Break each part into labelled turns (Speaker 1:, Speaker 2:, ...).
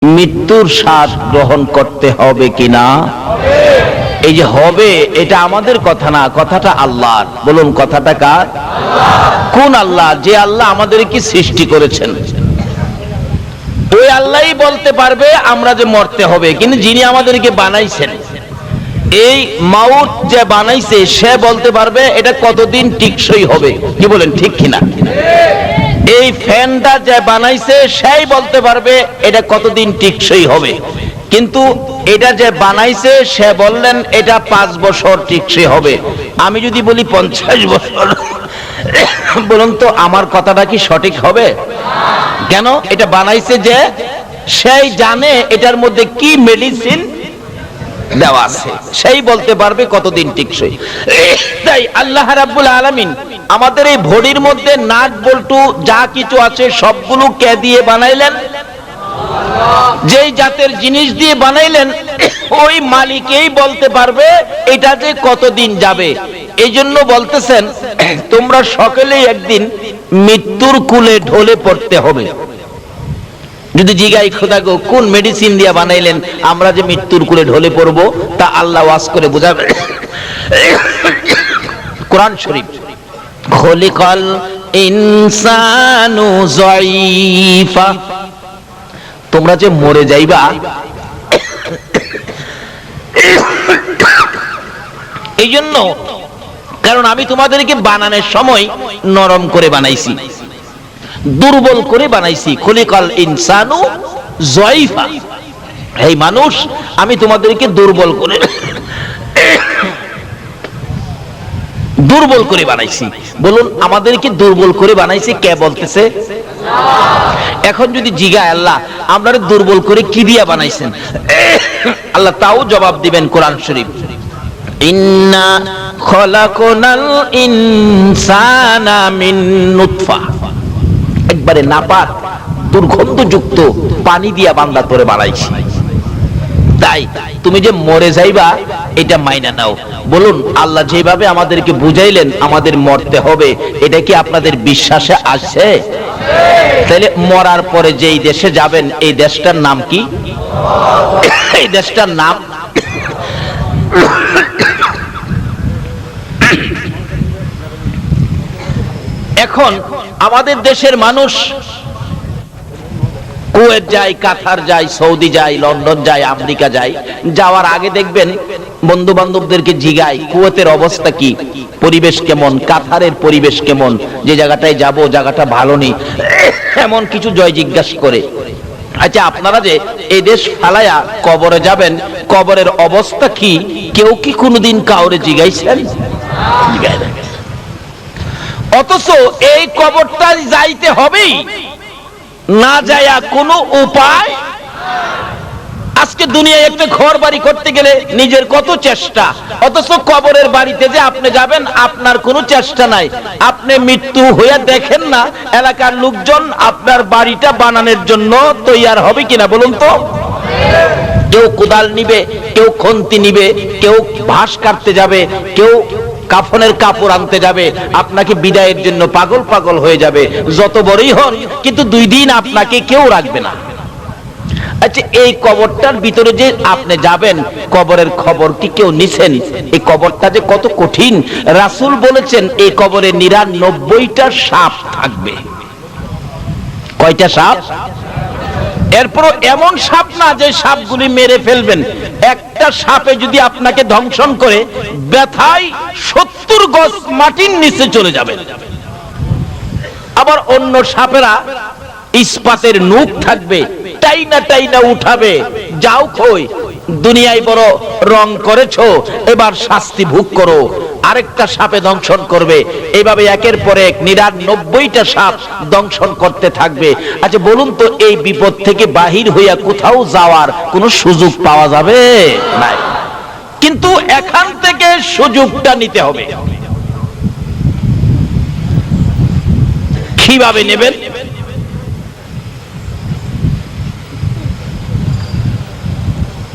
Speaker 1: মৃত্যুর স্বাদ গ্রহণ করতে হবে কিনা? এই যে হবে, এটা আমাদের কথা না, কথাটা আল্লাহর। বলুন, কথাটা কার? কোন আল্লাহ? যে আল্লাহ আমাদেরকে সৃষ্টি করেছেন, ওই আল্লাহই বলতে পারবে আমরা যে মরতে হবে। কিন্তু যিনি আমাদেরকে বানাইছেন, এই মাউত যে বানাইছে, সে বলতে পারবে এটা কতদিন টিকসই হবে। কি বলেন, ঠিক কিনা? এই ফ্যানটা যে বানাইছে, সেই বলতে পারবে এটা কতদিন টিকসই হবে। কিন্তু এটা যে বানাইছে, সে বললেন এটা 5 বছর টিকসই হবে। আমি যদি বলি 50 বছর, বলুন তো আমার কথাটা কি সঠিক হবে? কেন? এটা বানাইছে যে, সেই জানে এটার মধ্যে কি মেডিসিন দেওয়া আছে, সেই বলতে পারবে কতদিন টিকসই। তাই আল্লাহ রাব্বুল আলামিন আমাদের এই বডির মধ্যে নাট বল্টু যা কিছু আছে সবগুলো কে দিয়ে বানাইলেন? যেই জাতের জিনিস দিয়ে বানাইলেন, ওই মালিকই বলতে পারবে এটা যে কতদিন যাবে। এই জন্য বলতেছেন, তোমরা সকলেই একদিন মৃত্যুর কুলে ঢলে পড়তে হবে। যদি জিগাই, খোদা গো, কোন মেডিসিন দিয়া বানাইলেন আমরা যে মৃত্যুর কুলে ঢলে পড়বো, তা আল্লাহ ওয়াজ করে বোঝাবে। কোরআন শরীফ, খলিকাল ইনসানু যায়ীফা, তোমরা যে মরে যাইবা, এই জন্য, কারণ আমি তোমাদেরকে বানানোর সময় নরম করে বানাইছি, দুর্বল করে বানাইছি। খলিকাল ইনসানু যায়ীফা, এই মানুষ, আমি তোমাদেরকে দুর্বল করে বানাইছি। বলুন, আমাদেরকে দুর্বল করে বানাইছে কে বলতেছে? এখন যদি জিগায়, আল্লাহ আমরা দুর্বল করে কি দিয়া বানাইছেন, আল্লাহ তাও জবাব দিবেন কোরআন শরীফ, ইন্না খলাকনাল ইনসানা মিন নুতফা, একবারে নাপাক দুর্গন্ধযুক্ত পানি দিয়া বান্দা তোরে বানাইছি। তাই তুমি যে মরে যাইবা এটা মাইনা নাও। বলুন, আল্লাহ যেভাবে আমাদেরকে বুঝাইলেন আমাদের মরতে হবে, এটা কি আপনাদের বিশ্বাসে আসছে? তাহলে মরার পরে যেই দেশে যাবেন, এই দেশটার নাম কি? এই দেশটার নাম এখন আমাদের দেশের মানুষ কুয়েত যায়, কাতার যায়, সৌদি যায়, লন্ডন যায়, আমেরিকা যায়। যাওয়ার আগে দেখবেন বন্ধু বান্ধবদেরকে জিগায় কুয়েতের অবস্থা কি, পরিবেশ কেমন, কাতারের পরিবেশ কেমন, যে জায়গাটায় যাব জায়গাটা ভালো নেই, এমন কিছু জয় জিজ্ঞাসা করে। আচ্ছা, আপনারা যে এই দেশ ফালায়া কবরে যাবেন, কবরের অবস্থা কি, কেউ কি কোনোদিন কাউরে জিগাইছেন? জিগায় না। অথচ এই কবরটা যাইতে হবেই, না যায়া কোনো উপায়। আজকে দুনিয়ায় একটা ঘর বাড়ি করতে গেলে নিজের কত চেষ্টা, অথচ কবরের বাড়িতে যে আপনি যাবেন আপনার কোনো চেষ্টা নাই। আপনি মৃত্যু হয়ে দেখেন না এলাকার লোকজন আপনার বাড়িটা বানানোর জন্য তৈয়ার হবে কিনা, বলুন তো? কেউ কোদাল নিবে, কেউ খন্তি নিবে, কেউ ঘাস কাটতে যাবে, কেউ কাফনের কাপড় আনতে যাবে, আপনাকে বিদায়ের জন্য পাগল পাগল হয়ে যাবে যত বড়ই হন, কিন্তু 2 দিন আপনাকে কেউ রাখবে না। আচ্ছা, এই কবরটার ভিতরে যে আপনি যাবেন, কবরের খবর কি কেউ নিছেন? এই কবরটা যে কত কঠিন, রাসূল বলেছেন এই কবরে 99টা সাপ থাকবে। কয়টা সাপ? এরপর এমন সাপ না যে সাপগুলি মেরে ফেলবেন, একটা সাপে যদি আপনাকে ধ্বংসন করে, ব্যথায় 70 গজ মাটির নিচে চলে যাবে। আবার অন্য সাপেরা ইস্পাতের নূক থাকবে, টাইনা টাইনা উঠাবে, যাও কই, দুনিয়ায় বড় রং করেছো, এবার শাস্তি ভোগ করো। আরেকটা সাপে দংশন করবে, এইভাবে একের পর এক 99টা সাপ দংশন করতে থাকবে। আচ্ছা বলুন তো, এই বিপদ থেকে বাহির হইয়া কোথাও যাওয়ার কোনো সুযোগ পাওয়া যাবে? নাই। কিন্তু এখান থেকে সুযোগটা নিতে হবে। কিভাবে নেবেন?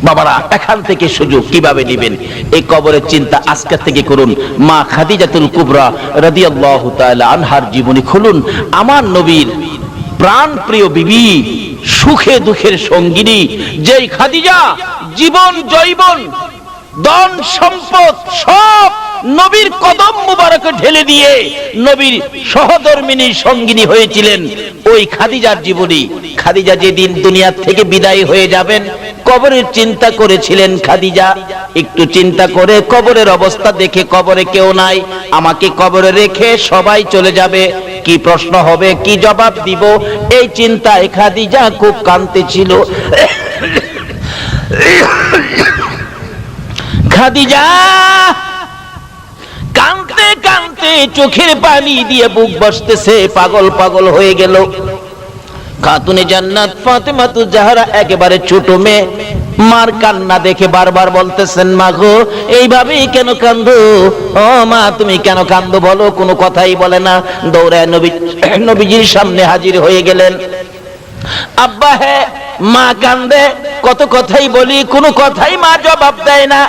Speaker 1: বাবারা, এখান থেকে সুযোগ কিভাবে নেবেন, এই কবরের চিন্তা আজকে থেকে করুন। মা খাদিজাতুল কুবরা রাদিয়াল্লাহু তাআলা আনহার জীবনী খুলুন। আমার নবীর প্রাণ প্রিয় বিবি সুখে দুঃখের সঙ্গিনী, যেই খাদিজা জীবন জৈবন ধন সম্পদ সব নবীর কদম মুবারকে ঢেলে দিয়ে নবীর সহধর্মিনী সঙ্গিনী হয়েছিলেন। ওই খাদিজার জীবনী, খাদিজা যেদিন দুনিয়া থেকে বিদায় হয়ে যাবেন, কবরের চিন্তা করেছিলেন খাদিজা। একটু চিন্তা করে কবরের অবস্থা দেখে, কবরে কেউ নাই, আমাকে কবরে রেখে সবাই চলে যাবে, কি প্রশ্ন হবে, কি জবাব দিব, এই চিন্তায় খাদিজা খুব কাঁদতেছিল। খাদিজা কাঁদতে কাঁদতে চোখের পানি দিয়ে বুক বসতেছে, পাগল পাগল হয়ে গেল। খাতুনে জান্নাত ফাতেমাতুজ জাহরা একেবারে ছোট মেয়ে, মার কান্না দেখে বারবার বলতেছেন, মা গো এইভাবেই কেন কান্দো, ও মা তুমি কেন কান্দো বলো, কোনো কথাই বলে না। দৌড়ায় নবীজির সামনে হাজির হয়ে গেলেন। আব্বা হ্যাঁ, মা কান্দে, কত কথাই বলি, কোনো কথাই মা জবাব দেয় না,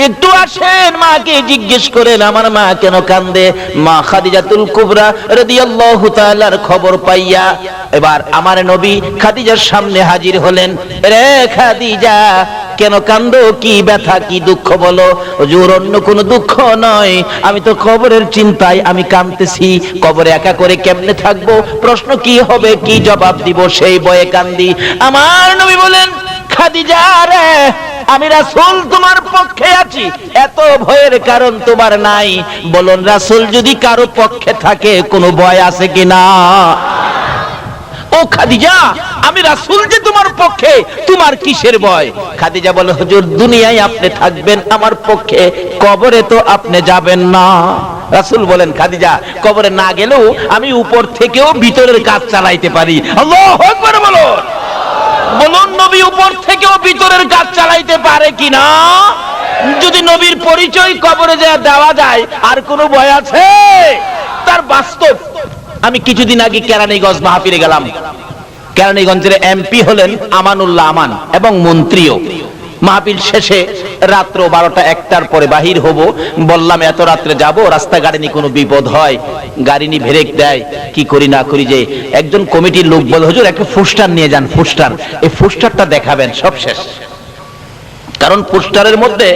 Speaker 1: একটু আসেন মাকে জিজ্ঞেস করেন আমার মা কেন কান্দে। মা খাদিজাতুল কুবরা রাদিয়াল্লাহু তাআলার খবর পাইয়া এবার আমার নবী খাদিজার সামনে হাজির হলেন। রে খাদিজা কেন কান্দো, কি ব্যথা কি দুঃখ বলো। হুজুর অন্য কোনো দুঃখ নয়, আমি তো কবরের চিন্তায় আমি কাঁদতেছি, কবরে একা করে কেমনে থাকবো, প্রশ্ন কি হবে কি জবাব দিব সেই ভয়ে কান্দি। আমার নবী বলেন, খাদিজা রে আমি রাসূল তোমার পক্ষে আছি, এত ভয়ের কারণ তোমার নাই। বলুন রাসূল যদি কারো পক্ষে থাকে কোনো ভয় আছে কিনা? ও খাদিজা আমি রাসূল যে তোমার পক্ষে, তোমার কিসের ভয়? খাদিজা বলে, হুজুর দুনিয়ায় আপনি থাকবেন আমার পক্ষে, কবরে তো আপনি যাবেন না। রাসূল বলেন, খাদিজা কবরে না গেলেও আমি উপর থেকেও ভিতরের কাজ চালাইতে পারি। আল্লাহু আকবার বলুন। বলুন নবী উপর থেকেও ভিতরের কাজ চালাইতে পারে কিনা? যদি নবীর পরিচয় কবরে যা দেওয়া যায় আর কোনো ভয় আছে? তার বাস্তব। আমি কিছুদিন আগে কেরানীগঞ্জ মাহফিলে গেলাম। কেরানীগঞ্জের এমপি হলেন আমানুল্লাহ আমান এবং মন্ত্রীও। মাহফিল শেষে রাত্র 12টা-1টার পরে বাহির হব, বললাম এত রাত্রে যাব, রাস্তাঘাটে নিয়ে কোনো বিপদ হয়, গাড়ি নিয়ে ব্রেক দেয়, কি করি না করি। যে একজন কমিটির লোক বলে, হুজুর একটা পোস্টার নিয়ে যান, পোস্টার, এই পোস্টারটা দেখাবেন, সব শেষ। কারণ পোস্টারের মধ্যে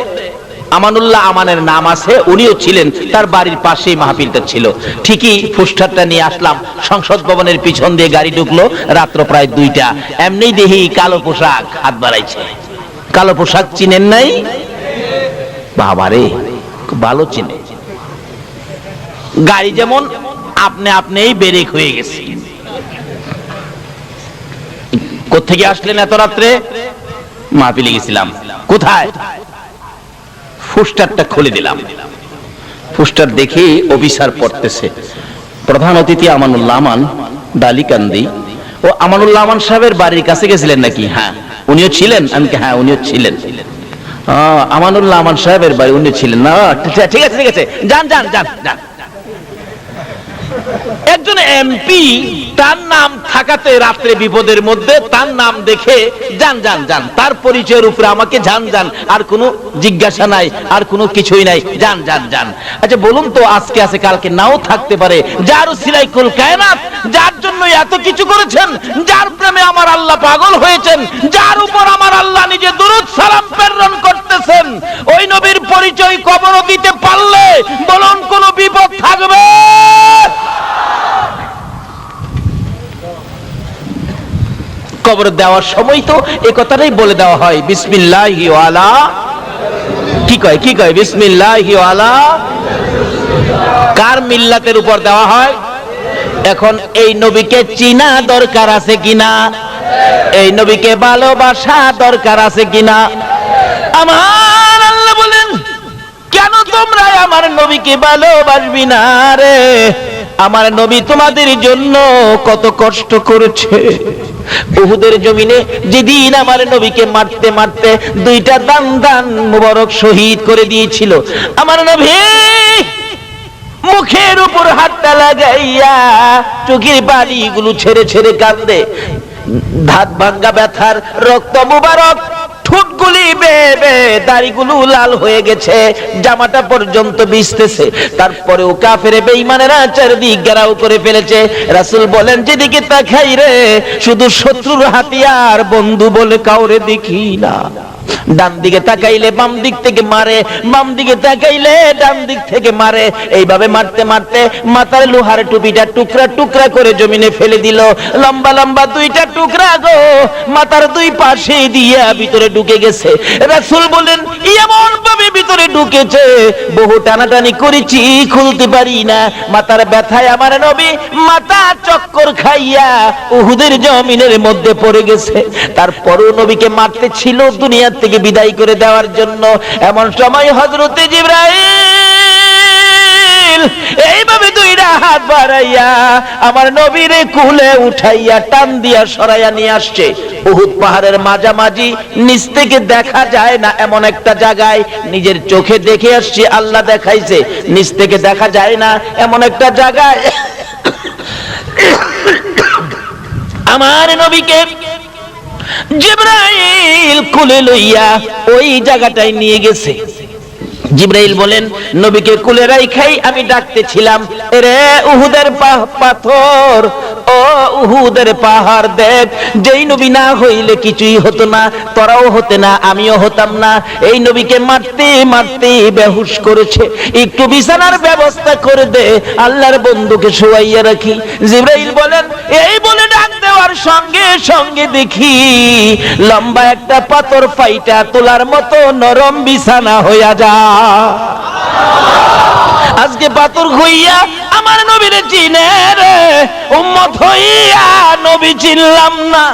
Speaker 1: আমানুল্লাহ আমানের নাম আছে, উনিও ছিলেন, তার বাড়ির পাশেই মাহফিলটা ছিল। ঠিকই পোস্টারটা নিয়ে আসলাম, সংসদ ভবনের পিছন দিয়ে গাড়ি ঢুকলো, রাত্র প্রায় 2টা। এমনি দেখি কালো পোশাক হাত বাড়াইছে। কালো পোশাক চিনেন নাই? বাবারে ভালো চিনে। গাড়ি যেমন আপনি আপনিই ব্রেক হয়ে গেছে। কোত্থেকে আসলেন এত রাত্রে? মাহফিলে গেছিলাম। কোথায়? পোস্টারটা খুলে দিলাম, পোস্টার দেখে অফিসার পড়তেছে, প্রধান অতিথি আমানুল্লাহ আমান ডালিকান্দি। ও আমানুল্লাহ আমান সাহেবের বাড়ির কাছে গেছিলেন নাকি? হ্যাঁ উনিও ছিলেন। আমি হ্যাঁ উনিও ছিলেন। আমানুল্লাহ আমান সাহেবের বাড়ি উনি ছিলেন না? ঠিক আছে ঠিক আছে, যান যান যান যান। একজন এমপি, তার নাম থাকাতে রাত্রে বিপদের মধ্যে তার নাম দেখে যান যান যান, তার পরিচয়ের উপরে আমাকে যান যান, আর কোনো জিজ্ঞাসা নাই, আর কোনো কিছুই নাই, যান যান যান। আচ্ছা বলুন তো, আজকে আছে কালকে নাও থাকতে পারে, যার উসিলায় কুল কায়নাত, যার জন্য এত কিছু করেছেন, যার প্রেমে আমার আল্লাহ পাগল হয়েছেন, যার উপর আমার আল্লাহ নিজে দুরূদ সালাম প্রেরণ করতেছেন, ওই নবীর পরিচয় কবর দিতে পারলে বলুন কোনো বিপদ থাকবে? কবর দেওয়ার সময় তো এই কথাটাই বলে দেওয়া হয়, বিসমিল্লাহি ওয়ালা, কি কয় কি কয়, বিসমিল্লাহি ওয়ালা। কার মিল্লাতের উপর দেওয়া হয়? এখন এই নবীকে চিনা দরকার আছে কিনা? এই নবীকে ভালোবাসা দরকার আছে কিনা? আমার আল্লাহ বলেন, কেন তোমরা আমার নবীকে ভালোবাসবি না রে? আমার নবী তোমাদের জন্য কত কষ্ট করেছে। উহুদের জমিনে যেদিন আমার নবীকে মারতে মারতে 2টা দান দান মুবারক শহীদ করে দিয়েছিল, আমার নবী মুখের উপর হাতটা লাগাইয়া চোখের পানিগুলো ছেড়ে ছেড়ে কাঁদে। ধাত ভাঙ্গা ব্যথার রক্ত মুবারক ঠোঁটগুলি বেবে, দাড়িগুলো লাল হয়ে গেছে, জামাটা পর্যন্ত ভিজতেছে। তারপরেও কাফের বেঈমানেরা চারদিক ঘেরাও করে ফেলেছে। রাসূল বলেন, যেদিকে তাকাই রে শুধু শত্রুর হাতিয়ার, বন্ধু বলে কাউরে দেখি না। ডান দিকে তাকাইলে বাম দিক থেকে মারে, বাম দিকে তাকাইলে ডান দিক থেকে মারে। এইভাবে মারতে মারতে মাথার লোহার টুপিটা টুকরা টুকরা করে জমিনে ফেলে দিল। লম্বা লম্বা দুইটা টুকরা গো মাথার দুই পাশে দিয়া ভিতরে ঢুকে গেছে। রাসূল বলেন, এমন ভাবে ভিতরে ঢুকেছে, বহু টানাটানি করেছি, খুলতে পারি না। মাথার ব্যথায় আমার নবী মাথা চক্কর খাইয়া উহুদের জমিনের মধ্যে পড়ে গেছে। তারপরও নবীকে মারতে ছিল দুনিয়া থেকে বিদায় করে দেওয়ার জন্য। এমন সময় হযরতে জিবরাইল এইভাবে দুইটা হাত বাড়াইয়া আমার নবীরে কুলে উঠাইয়া টান দিয়া সরাইয়া নিয়ে আসছে। উহুদ পাহাড়ের মাঝামাঝি, নিচ থেকে দেখা যায় না এমন একটা জায়গায়, নিজের চোখে দেখে আসছি, আল্লাহ দেখাইছে, নিচ থেকে দেখা যায় না এমন একটা জায়গায় আমার নবীকে জিবরাইল কোলে লইয়া ওই জায়গাটায় নিয়ে গেছে। জিবরাইল বলেন, নবীকে কোলে রাখাই আমি ডাকতেছিলাম, রে উহুদের পাথর, ও উহুদের পাহাড় দেখ, যেই নবী না হইলে কিছুই হতো না, তোরাও হতে না, আমিও হতাম না। এই নবীকে মারতে মারতে বেহুশ করেছে, একটু বিছানার ব্যবস্থা করে দে, আল্লাহর বন্ধুকে শোয়াইয়া রাখি। জিবরাইল বলেন, এই বলে ডাক দেওয়ার সঙ্গে সঙ্গে দেখি লম্বা একটা পাথর ফাইটা তোলার মতো নরম বিছানা হইয়া যায়। আজকে পাথর হইয়া আমার নবীরে চিনে রে, উম্মত হইয়া নবী চিনলাম না।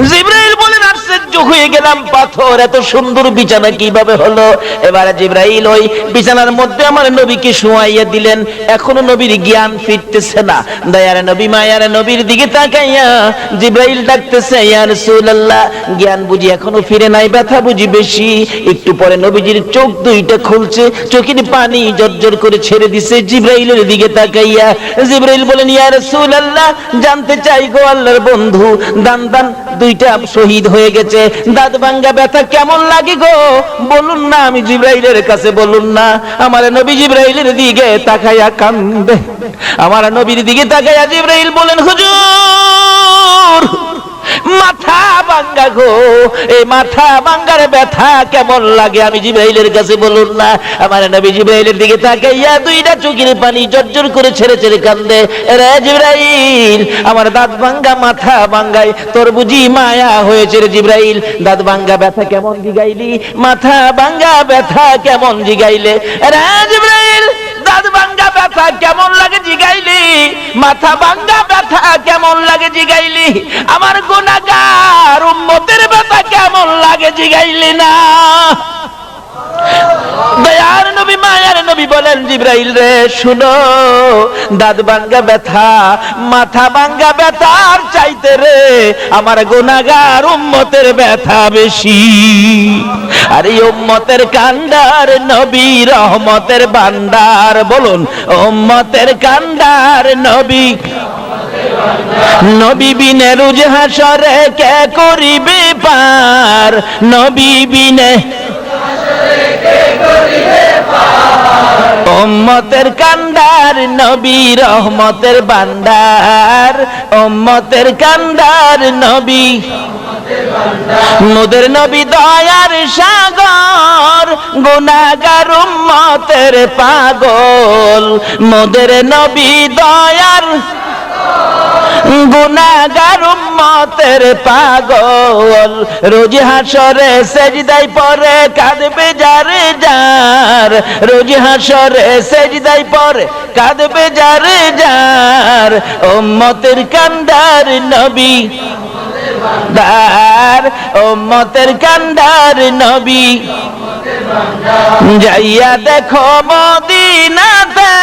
Speaker 1: জিবরাইল বলেন, আশ্চর্য হয়ে গেলাম, পাথর এত সুন্দর বিছানা কিভাবে হলো? এবারে জিবরাইল ওই বিছানার মধ্যে আমার নবীকে শোয়াইয়া দিলেন। এখনো নবীর জ্ঞান ফিরতেছে না। দয়ার নবী মায়ার নবীর দিকে তাকাইয়া জিবরাইল ডাকতেছে, ইয়া রাসূলুল্লাহ, জ্ঞান বুঝি এখনো ফিরে নাই, ব্যথা বুঝি বেশি। একটু পরে নবীজির চোখ দুইটা খুলছে, চোখের পানি জর্জর করে ছেড়ে দিছে। জিবরাইলের দিকে তাকাইয়া জিবরাইল বলেন, ইয়া রাসূলুল্লাহ, জানতে চাই গো আল্লাহর বন্ধু, দান দুইটা শহীদ হয়ে গেছে, দাঁত ভাঙ্গা ব্যথা কেমন লাগে গো বলুন না। আমি জিবরাইলের কাছে বলুন না। আমার নবী জিবরাইলের দিকে তাকাইয়া কান্দে। আমার নবীর দিকে তাকাইয়া জিবরাইল বলেন, হুজুর মাথা ভাঙ্গা গো, এই মাথা ভাঙ্গার ব্যথা কেমন লাগে আমি জিবরাইলের কাছে বলুন না। আমার নবী জিবরাইলের দিকে তাকাইয়া দুইটা চোখের পানি জর্জর করে ছেড়ে ছেড়ে কান্দে। রে জিবরাইল, আমার দাঁত ভাঙ্গা মাথা ভাঙ্গাই তোর বুঝি মায়া হয়েছে রে জিবরাইল? দাঁত ভাঙ্গা ব্যথা কেমন জিগাইলি, মাথা ভাঙ্গা ব্যথা কেমন জিগাইলে? রে জিবরাইল, দাঁত ভাঙ্গা ব্যথা কেমন লাগে জিগাইলি, মাথা ভাঙ্গা ব্যথা কেমন লাগে জিগাইলি, আমার গুনাহগার উম্মতের ব্যথা কেমন লাগে জিগাইলি না। দয়ার নবী মায়ার নবী বলেন, জিবরাইল রে শুনো, দাঁত ভাঙ্গা ব্যথা মাথা ভাঙ্গা ব্যথার চাইতে রে আমার গুনাহগার উম্মতের ব্যথা বেশি। আর এই উম্মতের কান্ডার নবী রহমতের ভান্ডার, বলুন উম্মতের কান্ডার নবী। নবী বিনে রোজ হাসরে কে করিবে পার, নবী বিনে উম্মতের কান্ডার নবী রহমতের ভান্ডার, উম্মতের কান্ডার নবী। মোদের নবী দয়ার সাগর, গুনাহগার উম্মতের পাগল। মোদের নবী দয়ার গুনাহগার উম্মতের পাগল। রোজ হাসরে সেজদায় পড়ে কাঁদবে যারে যার, রোজ হাসরে সেজদায় পড়ে কাঁদবে যারে যার। উম্মতের কান্ডার নবী দার, উম্মতের কান্ডার নবী। যাইয়া দেখো মদিনাতে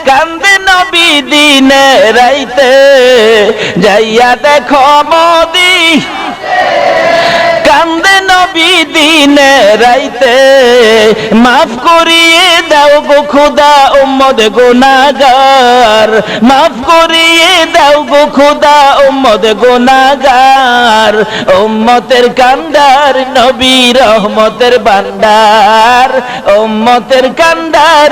Speaker 1: কান্দে নবী দিনে রাইতে, যাইয়া দেখো মদিনাতে কান্দে নবী দিনে দিনের রাইতে মাফ করিয়ে দাও গো খোদা উম্মত গুনাহগার, মাফ করিয়ে দাও গো খোদা উম্মত গুনাহগার। উম্মতের কান্ডার নবী রহমতের ভান্ডার, উম্মতের কান্ডার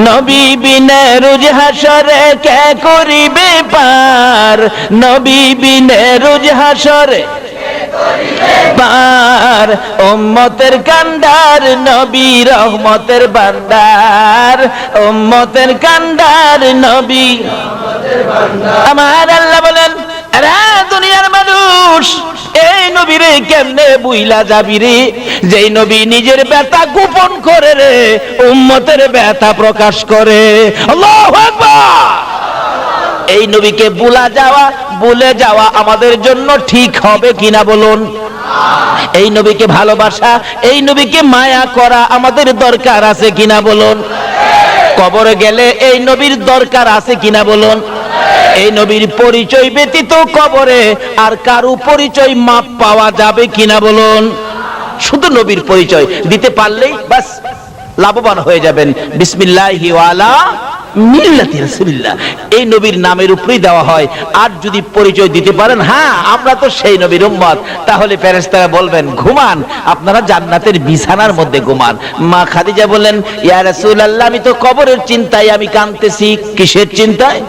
Speaker 1: নবী বিনে রোজ হাসরে কে করিবে পার, নবী বিনে রোজ হাসরে পার। উম্মতের কান্ডার নবী রহমতের ভান্ডার, উম্মতের কান্ডার নবী আমার আল্লাহ বলেন এরা দুনিয়ার মানুষ এই নবীরে কেমনে বুইলা যাবি রে, যেই নবী নিজের ব্যথা গোপন করে রে উম্মতের ব্যথা প্রকাশ করে। আল্লাহু আকবার। এই নবীকে ভুলে যাওয়া আমাদের জন্য ঠিক হবে কিনা বলুন? এই নবীকে ভালোবাসা, এই নবীকে মায়া করা আমাদের দরকার আছে কিনা বলুন? কবরে গেলে এই নবীর দরকার আছে কিনা বলুন? এই নবীর পরিচয় ব্যতীত কবরে আর কারো পরিচয় মাপ পাওয়া যাবে কিনা বলুন? শুধু নবীর পরিচয় দিতে পারলেই বাস লাভবান হয়ে যাবেন। বিসমিল্লাহি ওয়া আলা মিল্লাতি রাসূলিল্লাহ, এই নবীর নামের উপরেই দেওয়া হয়। আর যদি পরিচয় দিতে পারেন হ্যাঁ আমরা তো সেই নবীর উম্মত, তাহলে ফেরেশতারা বলবেন ঘুমান, আপনারা জান্নাতের বিছানার মধ্যে ঘুমান। মা খাদিজা বলেন ইয়া রাসূলুল্লাহ আমি তো কবরের চিন্তায় আমি কাঁদতেছি। কিসের চিন্তায়?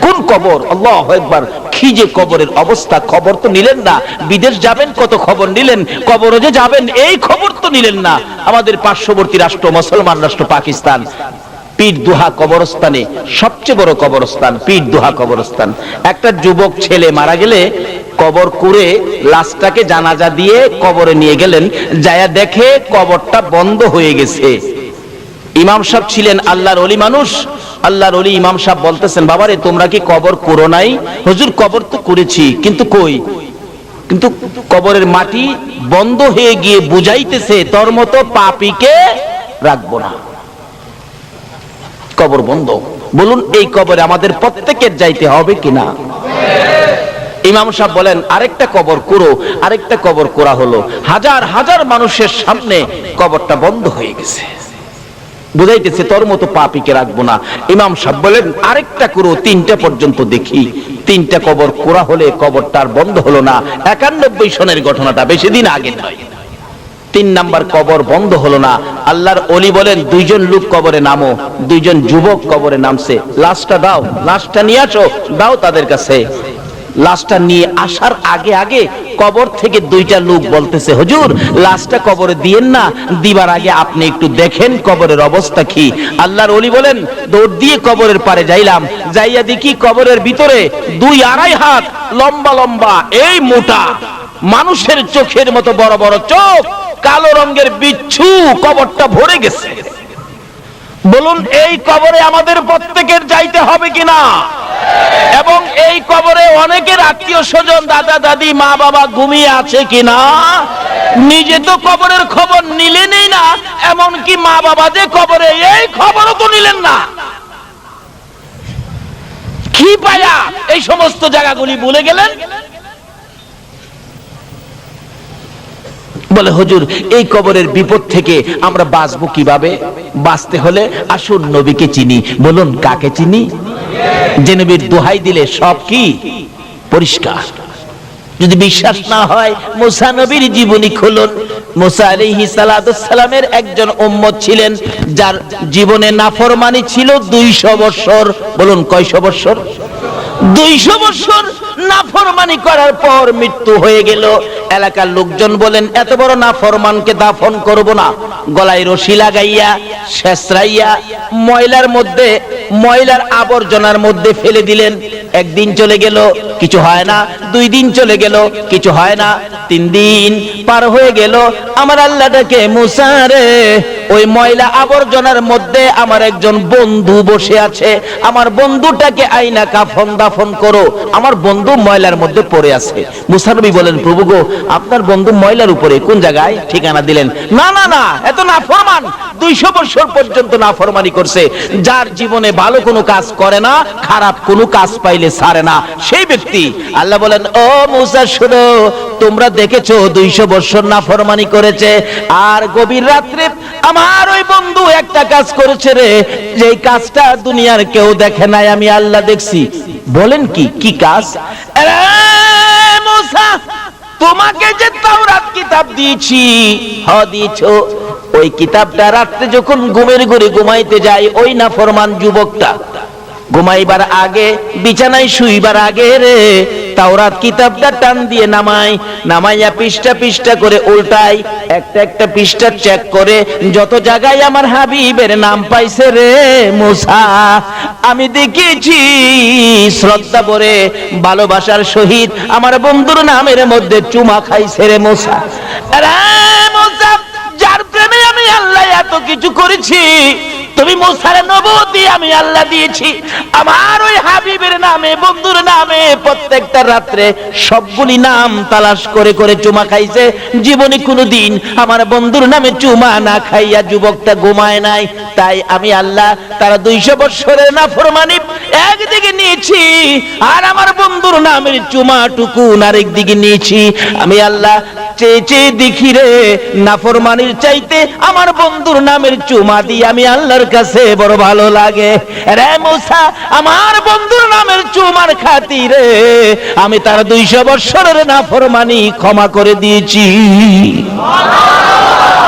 Speaker 1: কোন কবর? আল্লাহু আকবার। কি যে কবরের অবস্থা, খবর তো নিলেন না। বিদেশ যাবেন কত খবর নিলেন, কবরে যে যাবেন এই খবর তো নিলেন না। আমাদের পার্শ্ববর্তী রাষ্ট্র মুসলমান রাষ্ট্র পাকিস্তান, পীরদুহা কবরস্থানে সবচেয়ে বড় কবরস্থান পীরদুহা কবরস্থান। একটা যুবক ছেলে মারা গেলে কবর করে লাশটাকে জানাজা দিয়ে কবরে নিয়ে গেলেন, যায়া দেখে কবরটা বন্ধ হয়ে গেছে। ইমাম সাহেব ছিলেন আল্লাহর ওলি মানুষ, আল্লাহর ওলি ইমাম সাহেব বলতেছেন বাবারে তোমরা কি কবর করো নাই? হুজুর কবর তো করেছি, কিন্তু কই? কিন্তু কবরের মাটি বন্ধ হয়ে গিয়ে বুঝাইতেছে তোর মতো পাপীকে রাখবো না, কবর বন্ধ। বলুন এই কবরে আমাদের প্রত্যেকের যাইতে হবে কিনা? ইমাম সাহেব বলেন আরেকটা কবর করো। আরেকটা কবর করা হলো, হাজার হাজার মানুষের সামনে কবরটা বন্ধ হয়ে গেছে, বুঝাইতেছে তোর মতো পাপীকে রাখবো না। ইমাম সাহেব বলেন আরেকটা করো, 3টা পর্যন্ত দেখি। 3টা কবর করা হলে কবরটা আর বন্ধ হলো না। 91 সনের ঘটনাটা, বেশি দিন আগে নয়। 3 নাম্বার কবর বন্ধ হলো না। আল্লাহর ওলি বলেন 2জন লোক কবরে নামো। 2জন যুবক কবরে নামছে, লাশটা দাও, লাশটা নিয়ে আসো, দাও তাদের কাছে। লাশটা নিয়ে আসার আগে আগে কবর থেকে 2টা লোক বলতেছে হুজুর লাশটা কবরে দিয়েন না, দিবার আগে আপনি একটু দেখেন কবরের অবস্থা কি। আল্লাহর ওলি বলেন দৌড় দিয়ে কবরের পারে যাইলাম, যাইয়া দেখি কবরের ভিতরে 2-2.5 হাত লম্বা লম্বা এই মোটা মানুষের চোখের মতো বড় বড় চোখ, কালো রঙের বিচ্ছু কবরটা ভরে গেছে। বলুন এই কবরে আমাদের প্রত্যেকের যাইতে হবে কিনা? এবং এই কবরে অনেকের আত্মীয় স্বজন দাদা দাদি মা বাবা ঘুমিয়ে আছে কিনা? নিজে তো কবরের খবর নিলেনই না, এমনকি মা বাবা যে কবরে এই খবরও তো নিলেন না। কি পায়া এই সমস্ত জায়গাগুলি ভুলে গেলেন? বলে হুজুর এই কবরের বিপদ থেকে আমরা বাঁচবো কিভাবে? বাঁচতে হলে আসুন নবীকে চিনি। বলুন কাকে চিনি? যে নবীর দোহাই দিলে সব কি পরিষ্কার। যদি বিশ্বাস না হয় মুসা নবীর জীবনী খুলুন। মুসা আলাইহিস সালাতুস সালামের একজন উম্মত ছিলেন যার জীবনে নাফরমানি ছিল 200 বছর। বলুন কয়শো বছর? 200 বছর নাফরমানি করার পর মৃত্যু হয়ে গেল। এলাকার লোকজন বলেন এত বড় নাফরমানকে দাফন করব না, গলায় রশি লাগাইয়া শেষরাইয়া ময়লার মধ্যে ময়লার আবর্জনার মধ্যে ফেলে দিলেন। একদিন চলে গেল, কিছু হয় না। 2 দিন চলে গেল, কিছু হয় না। 3 দিন পার হয়ে গেল। আমার আল্লাহটাকে মুসা রে, ওই ময়লা আবর্জনার মধ্যে আমার একজন বন্ধু বসে আছে, আমার বন্ধুটাকে আইনা কাফন দাফন করো, আমার বন্ধু ময়লার মধ্যে পড়ে আছে। মুসা নবী বলেন প্রভু গো আপনার বন্ধু ময়লার উপরে কোন জায়গায়? ঠিকানা দিলেন। না না না, এত নাফরমান 200 বছর পর্যন্ত নাফরমানি করছে। যার জীবনে ভালো কোনো কাজ করে না, খারাপ কোনো কাজ পাইলে ছাড়ে না, সেই ব্যক্তি আল্লাহ বলেন, ও মুসা শুনো, তোমরা দেখেছো 200 বছর নাফরমানি করেছে, আর গভীর রাত্রে আমার ওই বন্ধু একটা কাজ করেছে রে, যেই কাজটা দুনিয়ার কেউ দেখে নাই, আমি আল্লাহ দেখছি। বলেন কি কাজ? মুসা, তোমাকে যে তাওরাত কিতাব দিয়েছি, দিয়েছো, ওই কিতাবটা রাত্রে যখন ঘুমের ঘরে ঘুমাইতে যায়, ওই নাফরমান যুবকটা ঘুমাইবার আগে, বিছানায় শুইবার আগে রে, তাওরাত কিতাবটা টান দিয়ে নামাইয়া পৃষ্ঠা পৃষ্ঠা করে উল্টায়, একটা পৃষ্ঠা চেক করে যত জায়গায় আমার হাবিবের নাম পাইছে রে মুসা, আমি দেখেছি শ্রদ্ধা ভরে ভালোবাসার সহিত আমার বন্ধুর নামের মধ্যে চুমা খাইছে রে মুসা। যার প্রেমে আমি আল্লাহ এত কিছু করেছি, তুমি মুসার নবুয়তি আমি আল্লাহ দিয়েছি, আমার ওই হাবিবের নামে, বন্ধুর নামে প্রত্যেকটা রাত্রে সবগুলি নাম তালাশ করে করে চুমা খাইছে। জীবনে কোনোদিন আমার বন্ধুর নামে চুমা না খাইয়া যুবকটা ঘুমায় নাই। তাই আমি আল্লাহ তারা 200 বছরের নাফরমানি একদিকে নিয়েছি, আর আমার বন্ধুর নামের চুমাটুকু আরেকদিকে নিয়েছি। আমি আল্লাহ চেয়ে দেখি রে, নাফরমানির চাইতে আমার বন্ধুর নামের চুমা দিয়ে আমি আল্লাহর কাছে বড় ভালো লাগে রে মুসা। আমার বন্ধুর নামের চুমার খাতিরে আমি তার 200 বছরের নাফরমানি ক্ষমা করে দিয়েছি।